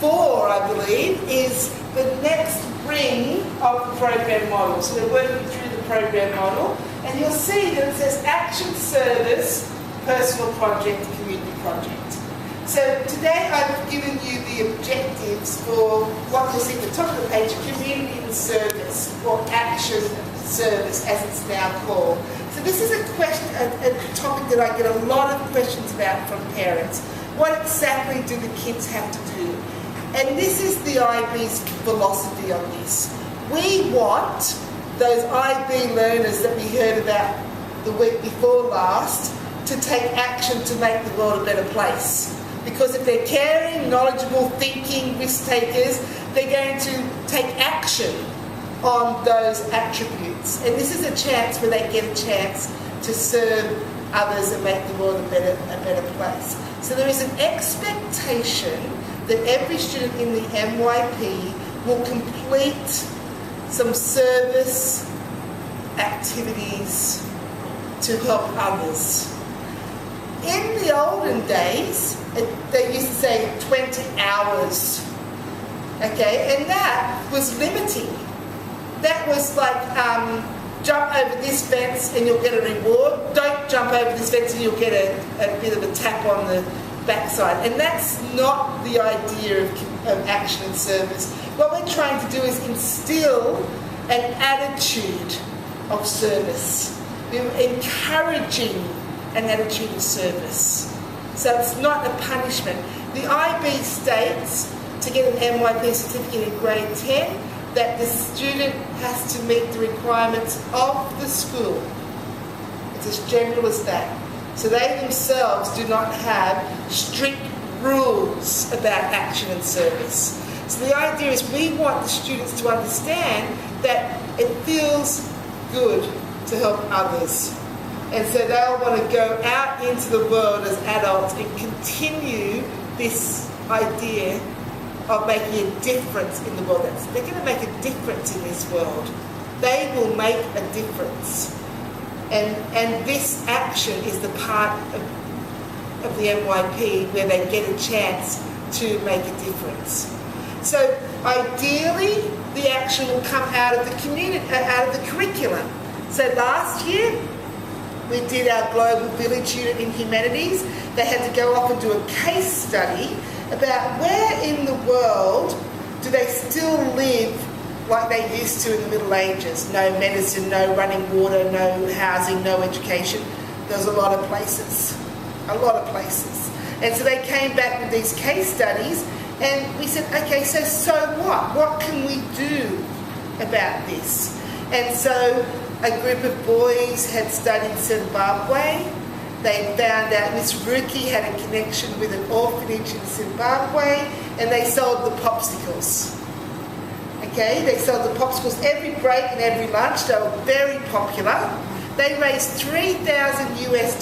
4, I believe, is the next ring of the program model. So we're working through the program model, and you'll see that it says action, service, personal project, community project. So today I've given you the objectives for what you'll see at the top of the page, community and service, or action service as it's now called. So this is a topic that I get a lot of questions about from parents. What exactly do the kids have to do? And this is the IB's philosophy on this. We want those IB learners that we heard about the week before last to take action to make the world a better place. Because if they're caring, knowledgeable, thinking, risk takers, they're going to take action on those attributes. And this is a chance where they get a chance to serve others and make the world a better place. So there is an expectation that every student in the MYP will complete some service activities to help others. In the olden days, they used to say 20 hours, okay, and that was limiting. That was like, jump over this fence and you'll get a reward. Don't jump over this fence and you'll get a bit of a tap on the backside. And that's not the idea of action and service. What we're trying to do is instill an attitude of service. We're encouraging an attitude of service. So it's not a punishment. The IB states, to get an MYP certificate in grade 10, that the student has to meet the requirements of the school. It's as general as that. So they themselves do not have strict rules about action and service. So the idea is we want the students to understand that it feels good to help others. And so they'll want to go out into the world as adults and continue this idea of making a difference in the world. They're going to make a difference in this world. They will make a difference. And this action is the part of the MYP where they get a chance to make a difference. So ideally, the action will come out of the community, out of the curriculum. So last year, we did our Global Village unit in Humanities. They had to go off and do a case study about where in the world do they still live like they used to in the Middle Ages. No medicine, no running water, no housing, no education. There's a lot of places. A lot of places. And so they came back with these case studies and we said, okay, so what? What can we do about this? And so a group of boys had studied Zimbabwe. They found out Miss Ruki had a connection with an orphanage in Zimbabwe, and they sold the popsicles. Okay, they sold the popsicles every break and every lunch. They were very popular. They raised $3,000 US.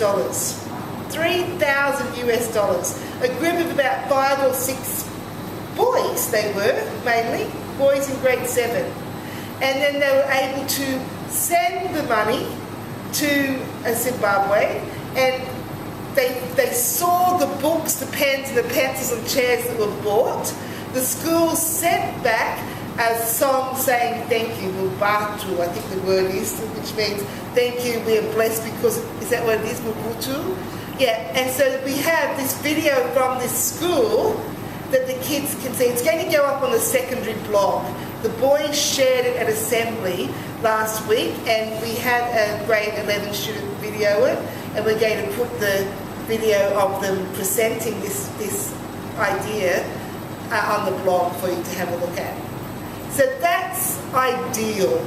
$3,000 US. A group of about 5 or 6 boys, they were, mainly, boys in grade 7. And then they were able to send the money to Zimbabwe, and they saw the books, the pens and the pencils and chairs that were bought. The school sent back a song saying thank you, Mubatu, I think the word is, which means thank you, we are blessed because, is that what it is, Mubutu? Yeah, and so we have this video from this school that the kids can see. It's going to go up on the secondary blog. The boys shared it at assembly last week, and we had a grade 11 student video it, and we're going to put the video of them presenting this idea on the blog for you to have a look at. So that's ideal,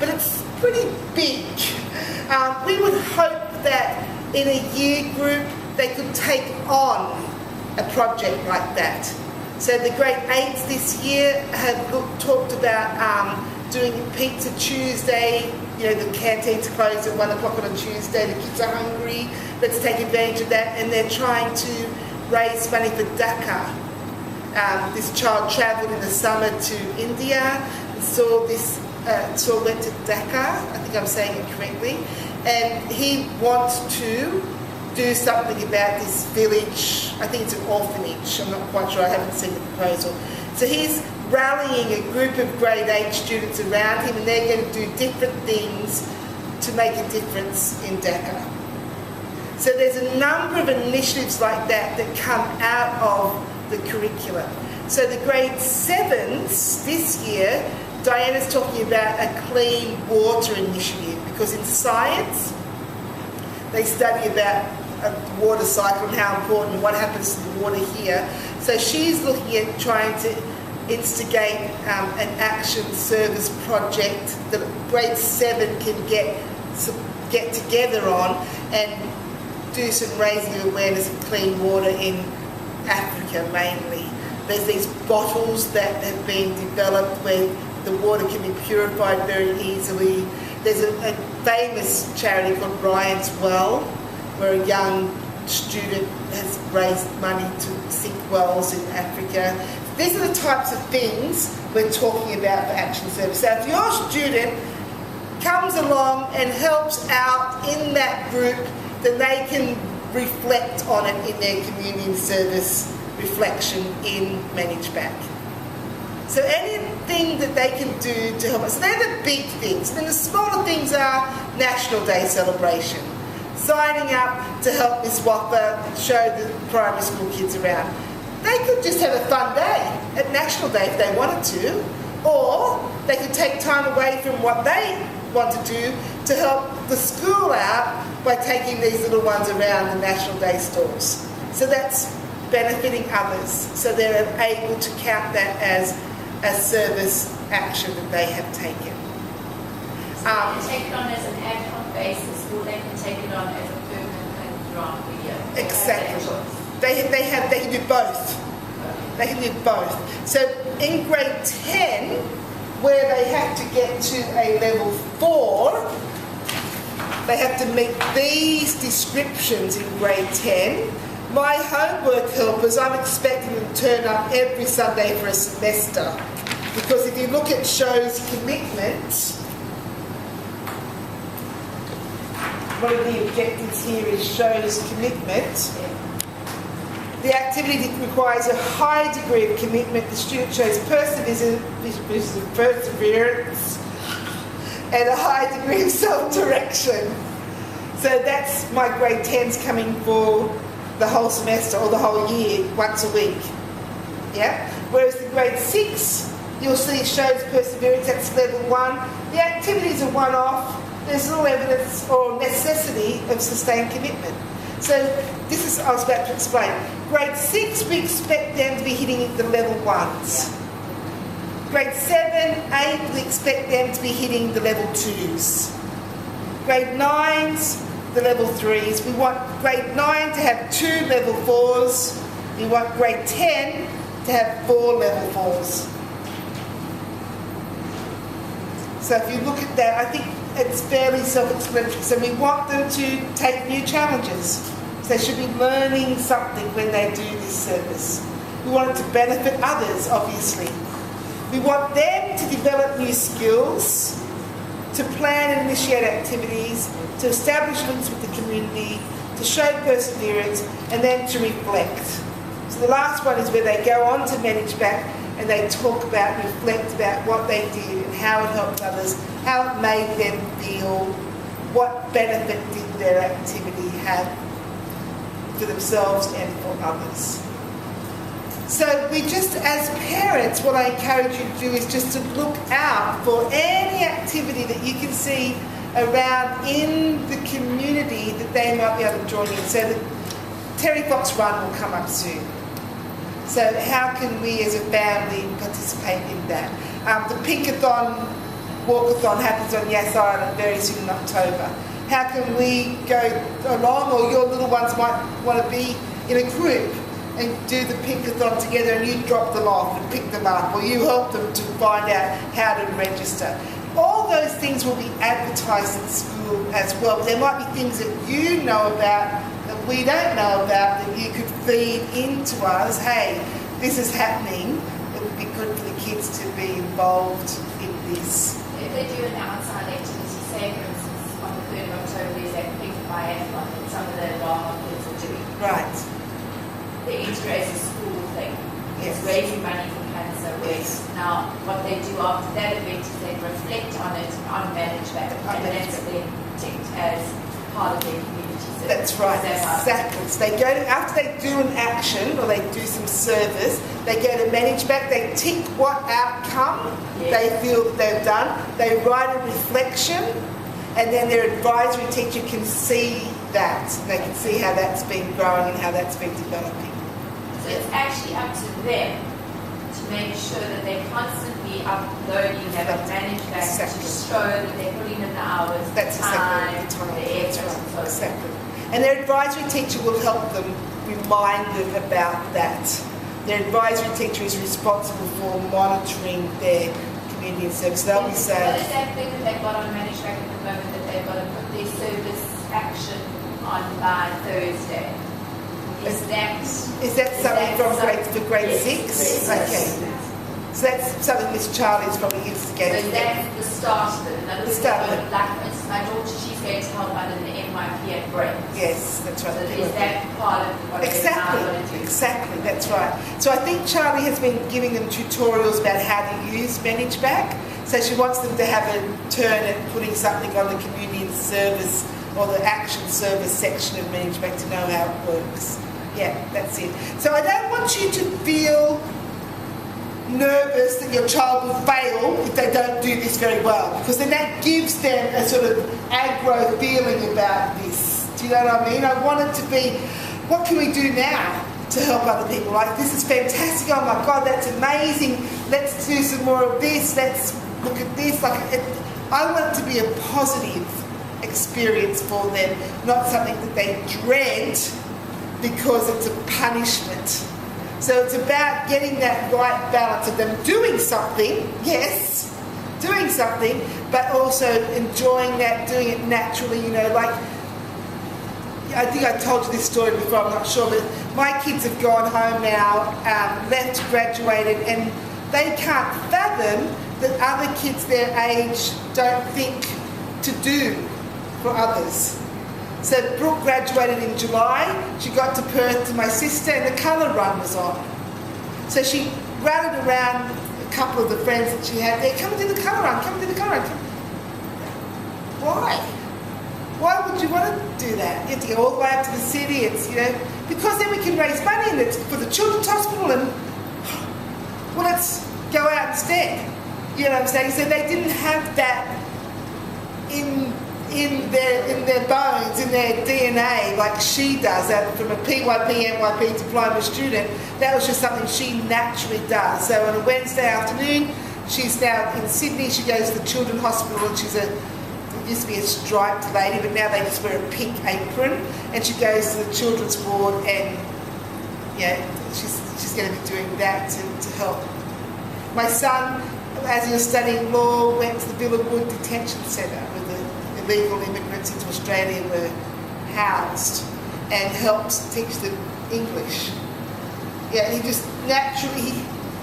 but it's pretty big. We would hope that in a year group they could take on a project like that. So the grade 8s this year have talked about doing Pizza Tuesday. You know, the canteens closed at 1 o'clock on a Tuesday. The kids are hungry. Let's take advantage of that. And they're trying to raise money for Dhaka. This child travelled in the summer to India and went to Dhaka. I think I'm saying it correctly. And he wants to do something about this village. I think it's an orphanage. I'm not quite sure. I haven't seen the proposal. So he's rallying a group of grade 8 students around him, and they're going to do different things to make a difference in Dhaka. So there's a number of initiatives like that that come out of the curriculum. So the grade 7s this year, Diana's talking about a clean water initiative, because in science they study about a water cycle and how important, what happens to the water here. So she's looking at trying to instigate an action service project that grade 7 can get together on and do some raising awareness of clean water in Africa mainly. There's these bottles that have been developed where the water can be purified very easily. There's a famous charity called Ryan's Well, where a young student has raised money to sink wells in Africa. These are the types of things we're talking about for action service. So if your student comes along and helps out in that group, then they can reflect on it in their community service reflection in Manage Back. So anything that they can do to help us. So they're the big things. Then the smaller things are National Day celebration, signing up to help Miss Waffa show the primary school kids around. They could just have a fun day at National Day if they wanted to, or they could take time away from what they want to do to help the school out by taking these little ones around the National Day stores. So that's benefiting others. So they're able to count that as a service action that they have taken. So they can take it on as an ad hoc basis, or they can take it on as a permanent thing throughout the year. Exactly. They can do both. They can do both. So in grade 10, where they have to get to a level 4, they have to meet these descriptions in grade 10. My homework helpers, I'm expecting them to turn up every Sunday for a semester, because if you look at shows commitment, one of the objectives here is shows commitment. The activity requires a high degree of commitment. The student shows perseverance and a high degree of self-direction. So that's my grade 10s coming for the whole semester or the whole year, once a week. Yeah? Whereas the grade 6, you'll see shows perseverance, that's level 1. The activities are one-off. There's little evidence or necessity of sustained commitment. So this is, I was about to explain. Grade 6, we expect them to be hitting the level 1s. Grade 7, 8, we expect them to be hitting the level 2s. Grade 9s, the level 3s. We want grade 9 to have 2 level 4s. We want grade 10 to have 4 level 4s. So if you look at that, I think it's fairly self-explanatory. So we want them to take new challenges. So they should be learning something when they do this service. We want it to benefit others, obviously. We want them to develop new skills, to plan and initiate activities, to establish links with the community, to show perseverance, and then to reflect. So the last one is where they go on to Manage Back and they talk about, reflect about what they did and how it helped others, how it made them feel, what benefit did their activity have for themselves and for others. So we just, as parents, what I encourage you to do is just to look out for any activity that you can see around in the community that they might be able to join in. So the Terry Fox Run will come up soon. So how can we as a family participate in that? The Pinkathon, Walkathon happens on Yas Island very soon in October. How can we go along, or your little ones might want to be in a group and do the Pinkathon together, and you drop them off and pick them up, or you help them to find out how to register. All those things will be advertised at school as well. But there might be things that you know about that we don't know about that you could feed into us. Hey, this is happening. It would be good for the kids to be involved in this. If they do an outside activity, say for instance on the 3rd of October there's that big biathlon that some of the Raha kids are doing. Right. The Interrace school thing. Yes. It's raising money for cancer. Yes. Now, what they do after that event is they reflect on it on management, and that's then ticked as part of their community service. That's right, exactly. So they go to, after they do an action or they do some service, they go to manage back, they tick what outcome they feel that they've done, they write a reflection, and then their advisory teacher can see that. They can see how that's been growing and how that's been developing. So it's actually up to them to make sure that they're constantly uploading that manage back to show that they're putting in the hours, that's the time, the effort. Right. Exactly. And their advisory teacher will help them, remind them about that. Their advisory teacher is responsible for monitoring their community and service. They'll be saying... What is that thing that they've got on manage back at the moment that they've got to put their service action on by Thursday? Is that something from grade 6? Okay. So that's something Miss Charlie's probably instigated. So that's the start of it. In other words, like for instance, my daughter, she's going to help out in the MYP at breaks. Yes, that's right. So is that part of what they're now going to do? Exactly, that's right. So I think Charlie has been giving them tutorials about how to use Manage Back. So she wants them to have a turn at putting something on the community and service or the action service section of Manage Back to know how it works. Yeah, that's it. So I don't want you to feel nervous that your child will fail if they don't do this very well, because then that gives them a sort of aggro feeling about this. Do you know what I mean? I want it to be, what can we do now to help other people? Like, this is fantastic, oh my God, that's amazing, let's do some more of this, let's look at this. Like, I want it to be a positive experience for them, not something that they dread because it's a punishment. So it's about getting that right balance of them doing something, yes, doing something, but also enjoying that, doing it naturally, you know, like, I think I told you this story before, I'm not sure, but my kids have gone home now, left, graduated, and they can't fathom that other kids their age don't think to do for others. So Brooke graduated in July, she got to Perth to my sister, and the colour run was on. So she rallied around a couple of the friends that she had there, come and do the colour run, come and do the colour run. Why? Why would you want to do that? You have to go all the way up to the city, it's, you know, because then we can raise money and it's for the children's hospital and, well, let's go out instead. You know what I'm saying? So they didn't have that in their bones, in their DNA, like she does. From a PYP, MYP diploma student, that was just something she naturally does. So on a Wednesday afternoon, she's now in Sydney, she goes to the Children's Hospital, and she's used to be a striped lady, but now they just wear a pink apron, and she goes to the children's ward, and yeah, she's going to be doing that to help. My son, as he was studying law, went to the Villa Wood Detention Centre with the illegal immigrants into Australia were housed, and helped teach them English. Yeah, he just naturally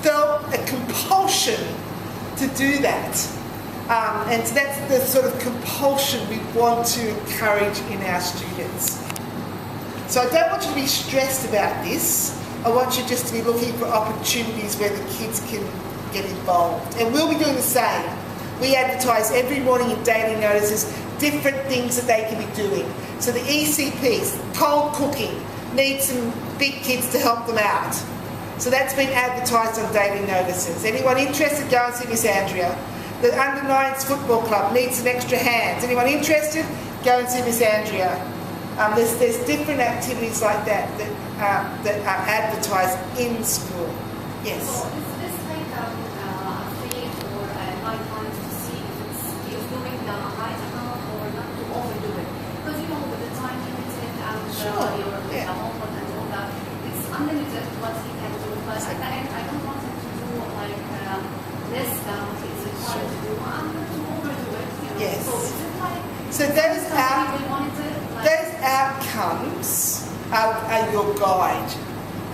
felt a compulsion to do that. And so that's the sort of compulsion we want to encourage in our students. So I don't want you to be stressed about this. I want you just to be looking for opportunities where the kids can get involved. And we'll be doing the same. We advertise every morning in daily notices different things that they can be doing. So the ECPs, cold cooking, need some big kids to help them out. So that's been advertised on daily notices. Anyone interested, go and see Miss Andrea. The under-9s football club needs some extra hands. Anyone interested, go and see Miss Andrea. There's different activities like that that are advertised in school. Yes. So is this like a feeling for night time to see if you're doing the right amount or not to overdo it? Because you know, with the time limited and the homework and all that, it's unlimited what he can do. But at the end, I don't want him to do like less than what he's required to do. I'm going to overdo it. You know? Yes. So is it like those outcomes are your guide.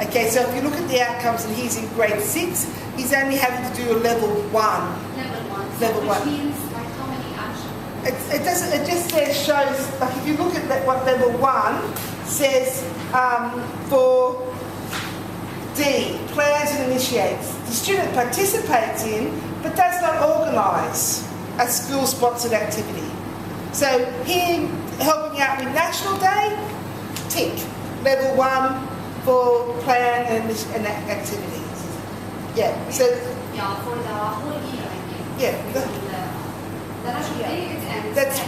Okay, so if you look at the outcomes and he's in grade 6, he's only having to do a level 1. Level 1. Level Which 1. means like how many actions? It doesn't. It just says shows. Like if you look at that, what level 1 says for D, plans and initiates. The student participates in, but does not organise a school-sponsored activity. So here, helping out with National Day, tick. Level 1 for plan and activities. Yeah. So. Yeah, for the whole year, I think. Yeah. The National Day and That's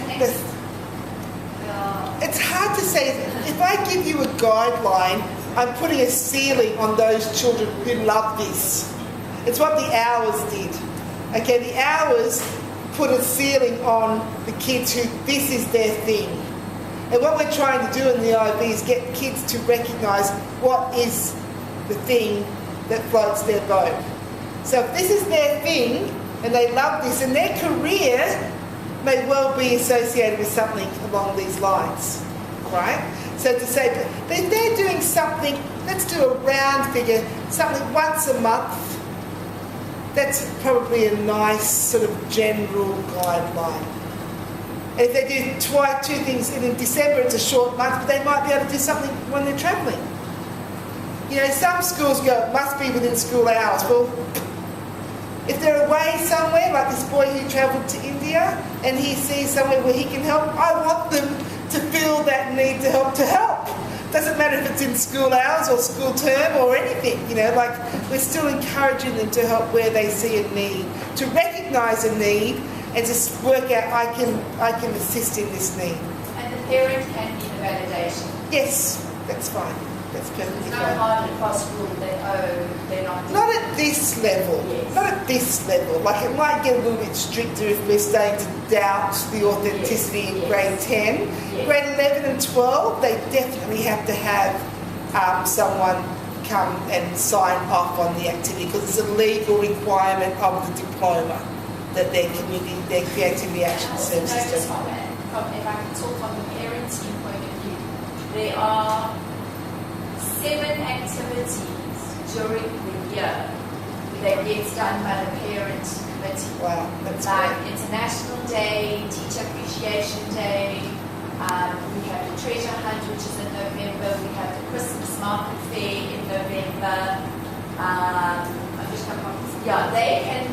it's hard to say. If I give you a guideline, I'm putting a ceiling on those children who love this. It's what the hours did. Okay, the hours put a ceiling on the kids who this is their thing. And what we're trying to do in the IB is get kids to recognise what is the thing that floats their boat. So if this is their thing, and they love this, and their career may well be associated with something along these lines, right? So to say, if they're doing something, let's do a round figure, something once a month, that's probably a nice sort of general guideline. And if they do two things, and in December it's a short month, but they might be able to do something when they're travelling. You know, some schools go, it must be within school hours. Well, if they're away somewhere, like this boy who travelled to India, and he sees somewhere where he can help, I want them to feel that need to help. Doesn't matter if it's in school hours or school term or anything, you know, like we're still encouraging them to help where they see a need, to recognise a need and just work out, I can assist in this need. And the parent can be the validation. Yes, that's fine. That's perfectly no fine. hard and fast rule that, they're not... Not at this level. Yes. Not at this level. Like it might get a little bit stricter if we're starting to doubt the authenticity in grade 10. Yes. Grade 11 and 12, they definitely have to have someone come and sign off on the activity because it's a legal requirement of the diploma that their creativity action services do. If I can talk from the parenting point of view, there are 7 activities during the year that gets done by the parent committee. Wow, that's like great. International Day, Teacher Appreciation Day, we have the Treasure Hunt, which is in November, we have the Christmas Market Fair in November. They can,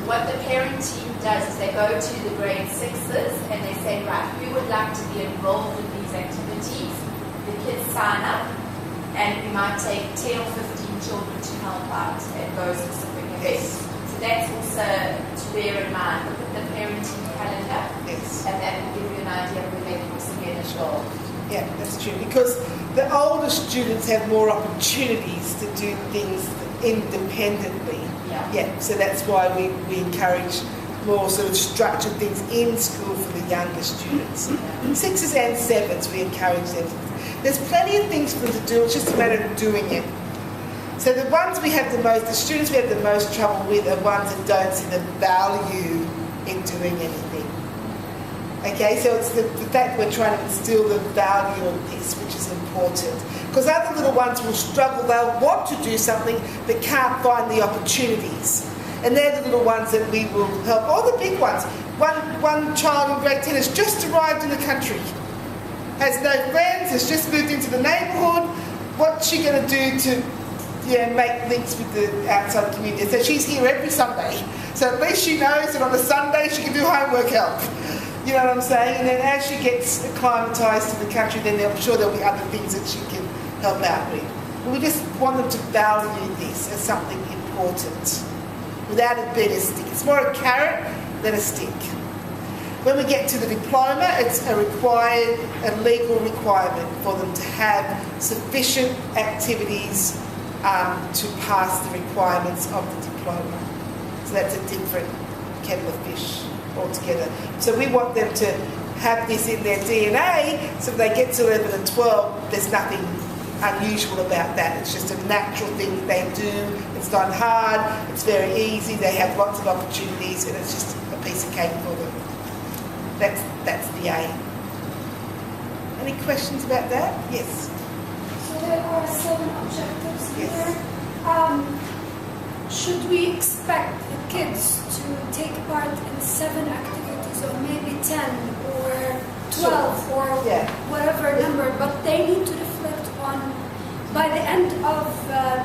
what the parent team does is they go to the grade 6s and they say, right, we would like to be involved in these activities. The kids sign up, and we might take 10 or 15 children to help out at those specific events. So that's also to bear in mind. Look at the parenting calendar, and that will give you an idea of where they can also get involved. Yeah, that's true. Because the older students have more opportunities to do things independently. Yeah. So that's why we encourage more sort of structured things in school for the younger students. 6s and 7s, we encourage them. There's plenty of things for them to do, it's just a matter of doing it. So the ones we have the students we have the most trouble with are ones that don't see the value in doing anything. Okay, so it's the fact we're trying to instill the value of this, which is important. Because other little ones will struggle, they'll want to do something, but can't find the opportunities. And they're the little ones that we will help. All the big ones. One child in grade 10 has just arrived in the country, has no friends, has just moved into the neighbourhood. What's she going to do to make links with the outside community? So she's here every Sunday. So at least she knows that on a Sunday she can do homework help. You know what I'm saying? And then as she gets acclimatised to the country, then I'm sure there'll be other things that she can help out with. But we just want them to value this as something important, without a bit of stick. It's more a carrot than a stick. When we get to the diploma, it's a legal requirement for them to have sufficient activities to pass the requirements of the diploma. So that's a different kettle of fish altogether. So we want them to have this in their DNA, so if they get to 11 and 12, there's nothing unusual about that. It's just a natural thing that they do. It's not hard, it's very easy, they have lots of opportunities, and it's just a piece of cake for them. That's the aim. Any questions about that? Yes. So there are 7 objectives here. Yes. Should we expect the kids to take part in 7 activities or maybe 10? 12 or Yeah. whatever number, but they need to reflect on, by the end of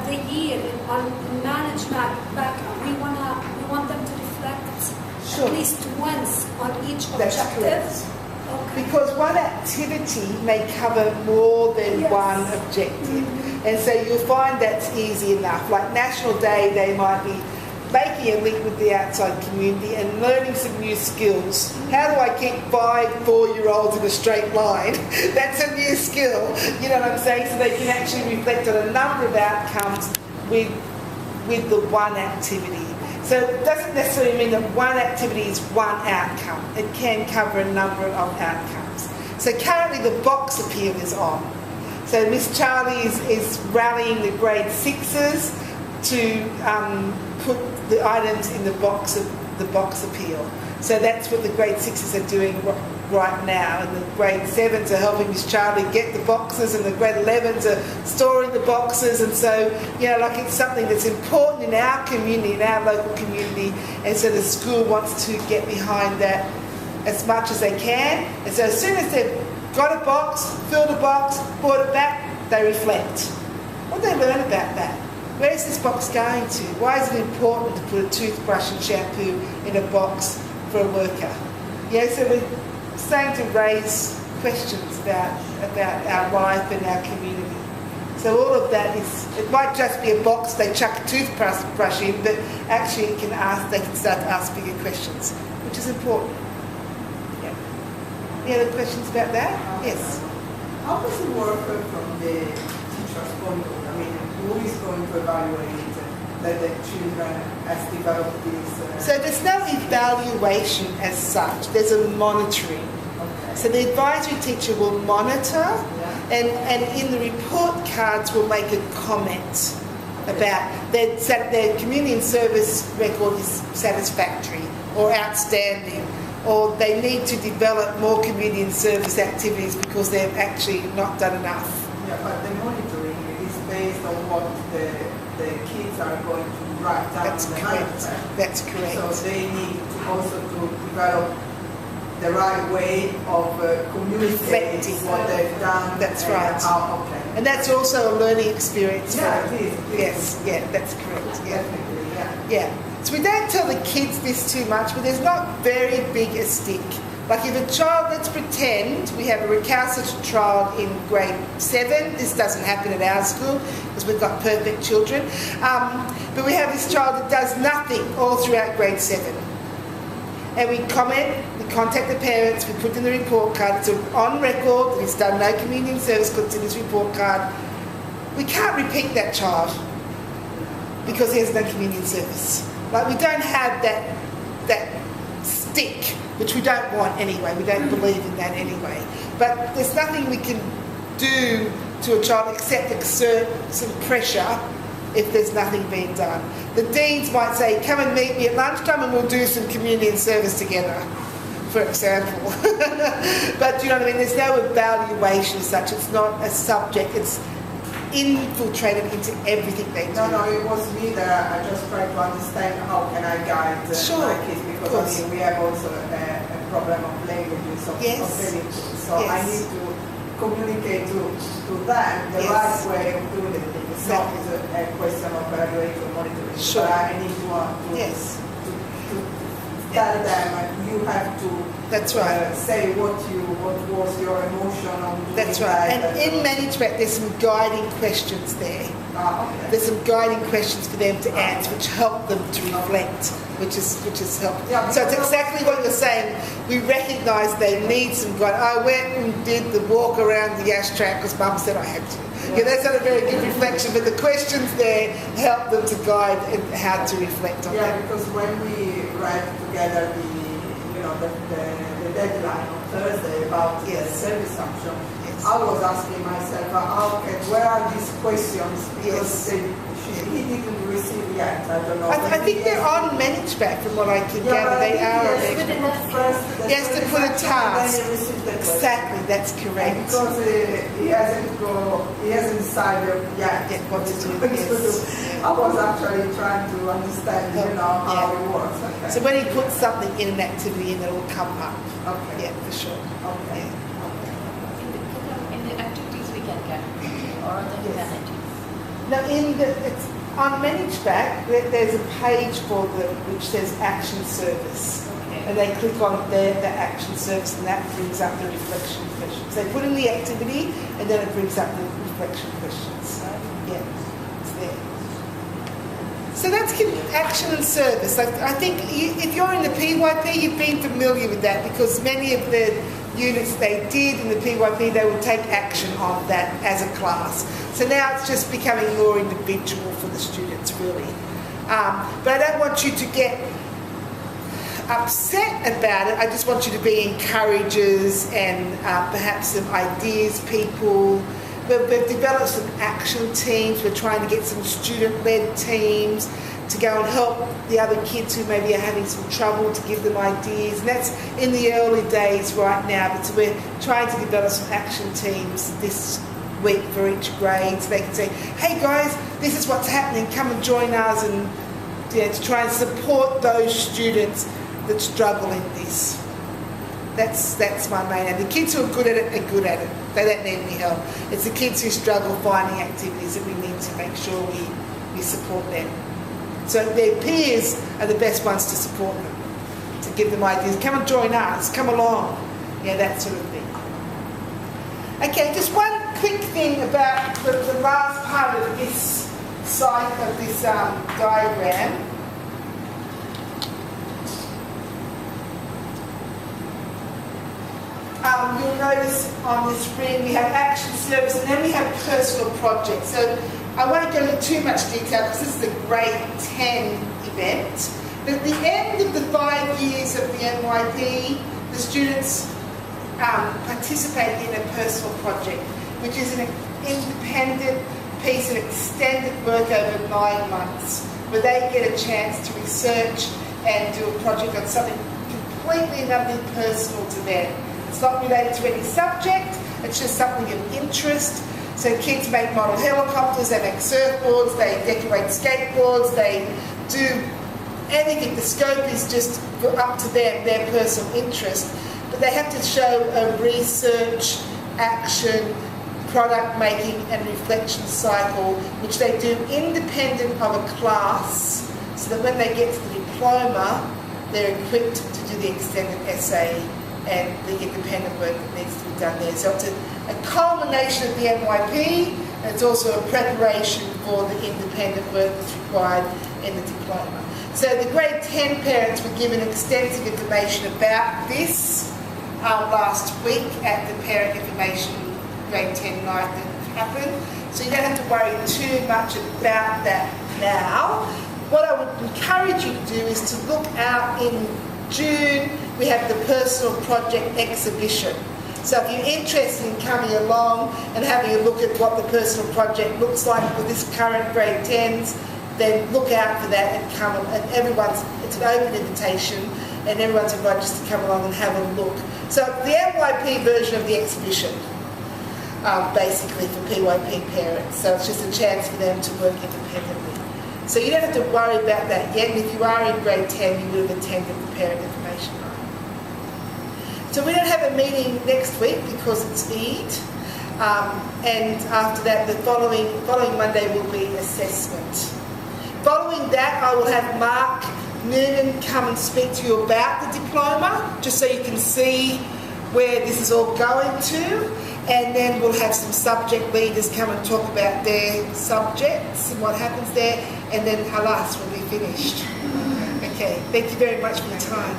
the year, on management background. We want them to reflect Sure. at least once on each That's objective. correct. Okay. Because one activity may cover more than Yes. one objective. And so you'll find that's easy enough. Like National Day, they might be making a link with the outside community and learning some new skills. How do I keep 5 4-year-olds in a straight line? That's a new skill. You know what I'm saying? So they can actually reflect on a number of outcomes with the one activity. So it doesn't necessarily mean that one activity is one outcome. It can cover a number of outcomes. So currently the box appeal is on. So Miss Charlie is rallying the grade 6s to put the items in the box appeal. So that's what the grade 6s are doing right now, and the grade 7s are helping Miss Charlie get the boxes, and the grade 11s are storing the boxes. And so, you know, like it's something that's important in our community, in our local community, and so the school wants to get behind that as much as they can. And so as soon as they've got a box, filled a box, brought it back, they reflect. What do they learn about that? Where's this box going to? Why is it important to put a toothbrush and shampoo in a box for a worker? Yeah, so we're starting to raise questions about our life and our community. So all of that it might just be a box they chuck a toothbrush in, but actually they can start to ask bigger questions, which is important. Yeah. Any other questions about that? Yes. How does it work from the teacher's point of view? I mean, who is going to evaluate that the children has developed this? So there's no evaluation as such. There's a monitoring. Okay. So the advisory teacher will monitor, and in the report cards will make a comment about their community and service record is satisfactory or outstanding, or they need to develop more community and service activities because they've actually not done enough. Yeah, but the monitoring is based on what the kids are going to write down. That's in the correct. manuscript. That's correct. So they need to also to develop the right way of communicating Reflecting. what they've done. That's and right. How, okay. And that's also a learning experience. Yeah, for it is. Yes, yeah, that's correct. Yeah. Definitely, yeah. Yeah. So we don't tell the kids this too much, but there's not very big a stick. Like if a child, let's pretend we have a recalcitrant child in grade 7. This doesn't happen at our school because we've got perfect children. But we have this child that does nothing all throughout grade 7. And we comment, we contact the parents, we put in the report card, it's on record that he's done no community and service because it's in his report card. We can't repeat that child because he has no community and service. Like we don't have that stick, which we don't want anyway. We don't believe in that anyway. But there's nothing we can do to a child except exert some pressure if there's nothing being done. The deans might say, come and meet me at lunchtime and we'll do some community and service together, for example. But you know what I mean? There's no evaluation as such. It's not a subject. It's infiltrated into everything they do. No, it was me that I just tried to understand how can I guide Sure, my kids, because I mean, we have also a problem of languages, of spelling. So I need to communicate to them the right way of doing it. It's not a question of evaluating or monitoring. Sure. But I need to tell them you have to That's right. say what was your emotion on doing That's right. And in management, there's some guiding questions there. Okay. There's some guiding questions for them to answer, which help them to reflect, which is helpful. Yeah, So it's exactly what you're saying. We recognise they need some guidance. I went and did the walk around the ash track because Mum said I had to. Yeah, that's not a very good reflection, but the questions there help them to guide how to reflect on that. Yeah, because when we write together the deadline on Thursday about the service option, I was asking myself, where are these questions? Because he didn't receive yet. I don't know. I think they're on ManageBack from what I can gather. They are on ManageBack. He has to put a task. Exactly, that's correct. And because he hasn't decided yet what to do. I was actually trying to understand, how it works. Okay. So when he puts something in an activity, and it will come up. Okay. Yeah, for sure. Okay. Yeah. In the activities we can get, or the humanities. Now, it's on ManageBack, there's a page for them which says Action Service. Okay. And they click on the Action Service, and that brings up the reflection questions. They put in the activity, and then it brings up the reflection questions. Yeah, it's there. So that's action and service. I think if you're in the PYP, you've been familiar with that, because many of the units they did in the PYP, they would take action on that as a class. So now it's just becoming more individual for the students, really. But I don't want you to get upset about it. I just want you to be encouragers and perhaps some ideas people. We've developed some action teams. We're trying to get some student-led teams to go and help the other kids who maybe are having some trouble, to give them ideas. And that's in the early days right now. But so we're trying to develop some action teams this week for each grade, so they can say, hey guys, this is what's happening, come and join us, and to try and support those students that struggle in this. That's my main aim. The kids who are good at it are good at it. They don't need any help. It's the kids who struggle finding activities that we need to make sure we support them. So their peers are the best ones to support them, to give them ideas. Come and join us, come along. Yeah, that sort of thing. Okay, just one quick thing about the last part of this diagram. You'll notice on the screen we have action service, and then we have personal projects. So I won't go into too much detail because this is a grade 10 event. But at the end of the 5 years of the MYP, the students participate in a personal project, which is an independent piece of extended work over 9 months, where they get a chance to research and do a project on something completely and utterly personal to them. It's not related to any subject, it's just something of interest. So kids make model helicopters, they make surfboards, they decorate skateboards, they do anything. The scope is just up to them, their personal interest. But they have to show a research, action, product making and reflection cycle, which they do independent of a class, so that when they get to the diploma, they're equipped to do the extended essay and the independent work that needs to be done there. So it's a culmination of the MYP, and it's also a preparation for the independent work that's required in the diploma. So the grade 10 parents were given extensive information about this last week at the parent information grade 10 night that happened. So you don't have to worry too much about that now. What I would encourage you to do is to look out in June. We have the personal project exhibition. So if you're interested in coming along and having a look at what the personal project looks like for this current grade 10s, then look out for that and come. And it's an open invitation, and everyone's invited to come along and have a look. So the MYP version of the exhibition, basically for PYP parents. So it's just a chance for them to work independently. So you don't have to worry about that yet. And if you are in grade 10, you would have attended the parent information night. So we don't have a meeting next week because it's Eid. And after that, the following Monday will be assessment. Following that, I will have Mark Noonan come and speak to you about the diploma, just so you can see where this is all going to. And then we'll have some subject leaders come and talk about their subjects and what happens there. And then Halas will be finished. Okay, thank you very much for your time.